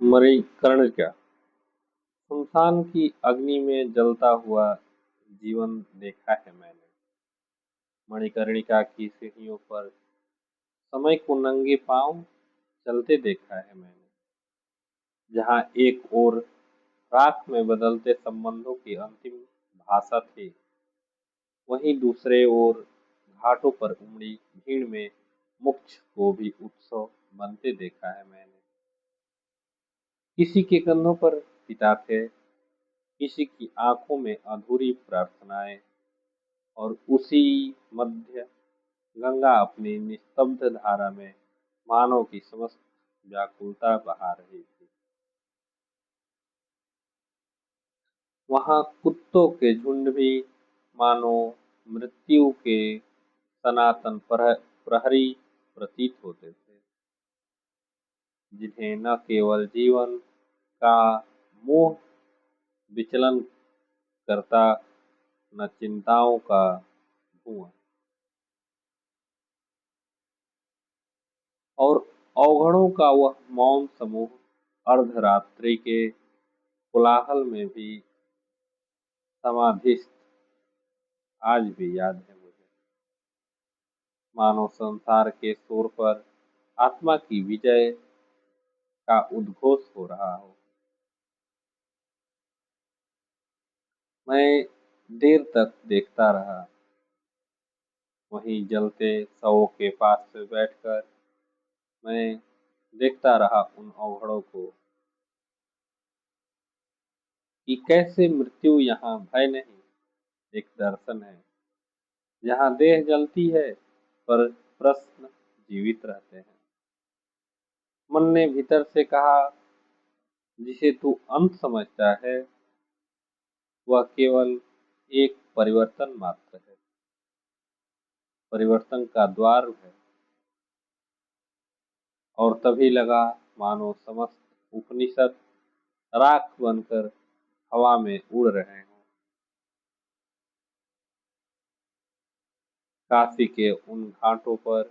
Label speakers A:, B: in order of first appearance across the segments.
A: मणिकर्णिका। शमशान की अग्नि में जलता हुआ जीवन देखा है मैंने। मणिकर्णिका की सीढ़ियों पर समय को नंगे पांव चलते देखा है मैंने। जहाँ एक ओर राख में बदलते संबंधों की अंतिम भाषा थी, वहीं दूसरे ओर घाटों पर उमड़ी भीड़ में मोक्ष को भी उत्सव बनते देखा है मैंने। किसी के कंधों पर पिता थे, किसी की आंखों में अधूरी प्रार्थनाएं, और उसी मध्य गंगा अपनी निस्तब्ध धारा में मानव की समस्त व्याकुलता बहा रही थी। वहां कुत्तों के झुंड भी मानो मृत्यु के सनातन प्रहरी प्रतीत होते थे, जिन्हें न केवल जीवन का मोह विचलन करता, न चिंताओं का धुआं। और अवघड़ों का वह मौन समूह अर्धरात्रि के कोलाहल में भी समाधिस्थ आज भी याद है मुझे। मानो संसार के शोर पर आत्मा की विजय का उद्घोष हो रहा हो। मैं देर तक देखता रहा, वहीं जलते शवों के पास से बैठकर मैं देखता रहा उन अवघड़ों को कि कैसे मृत्यु यहाँ भय नहीं, एक दर्शन है। जहाँ देह जलती है पर प्रश्न जीवित रहते हैं। मन ने भीतर से कहा, जिसे तू अंत समझता है वह केवल एक परिवर्तन मात्र है, परिवर्तन का द्वार है। और तभी लगा मानो समस्त उपनिषद राख बनकर हवा में उड़ रहे हों। काशी के उन घाटों पर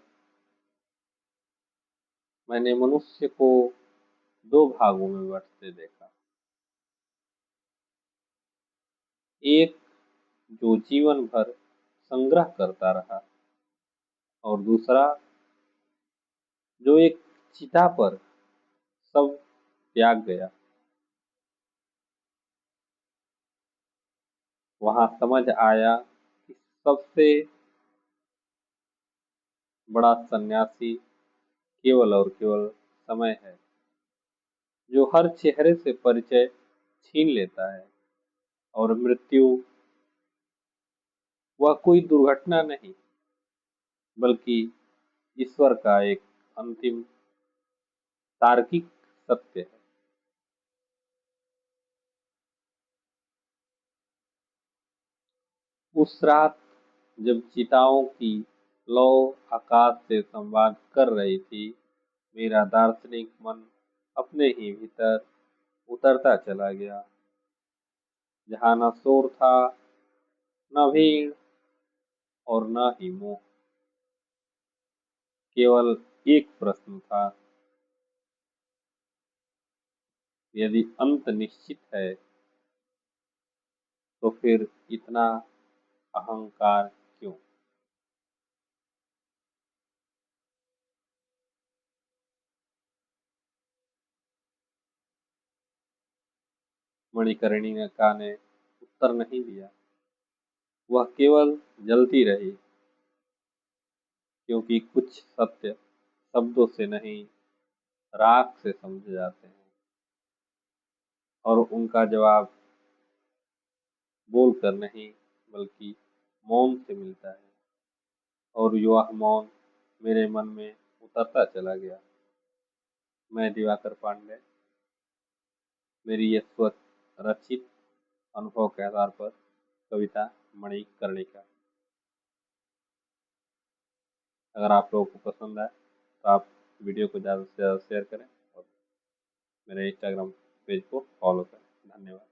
A: मैंने मनुष्य को दो भागों में बंटते देखा। एक जो जीवन भर संग्रह करता रहा, और दूसरा जो एक चिता पर सब त्याग गया। वहां समझ आया कि सबसे बड़ा सन्यासी केवल और केवल समय है, जो हर चेहरे से परिचय छीन लेता है। और मृत्यु वह कोई दुर्घटना नहीं, बल्कि ईश्वर का एक अंतिम तार्किक सत्य है। उस रात जब चिताओं की लौ आकाश से संवाद कर रही थी, मेरा दार्शनिक मन अपने ही भीतर उतरता चला गया। जहाँ न शोर था, न भीड़, और न ही मोह। केवल एक प्रश्न था, यदि अंत निश्चित है तो फिर इतना अहंकार क्यों? मणिकर्णिका ने उत्तर नहीं दिया। वह केवल जलती रही, क्योंकि कुछ सत्य शब्दों से नहीं, राख से समझे जाते हैं। और उनका जवाब बोलकर नहीं, बल्कि मौन से मिलता है। और यह मौन मेरे मन में उतरता चला गया। मैं दिवाकर पांडे, मेरी यह स्व रचित अनुभव के आधार पर कविता मणिकर्णिका। अगर आप लोगों को पसंद आए तो आप वीडियो को ज़्यादा से ज़्यादा शेयर करें और मेरे इंस्टाग्राम पेज को फॉलो करें। धन्यवाद।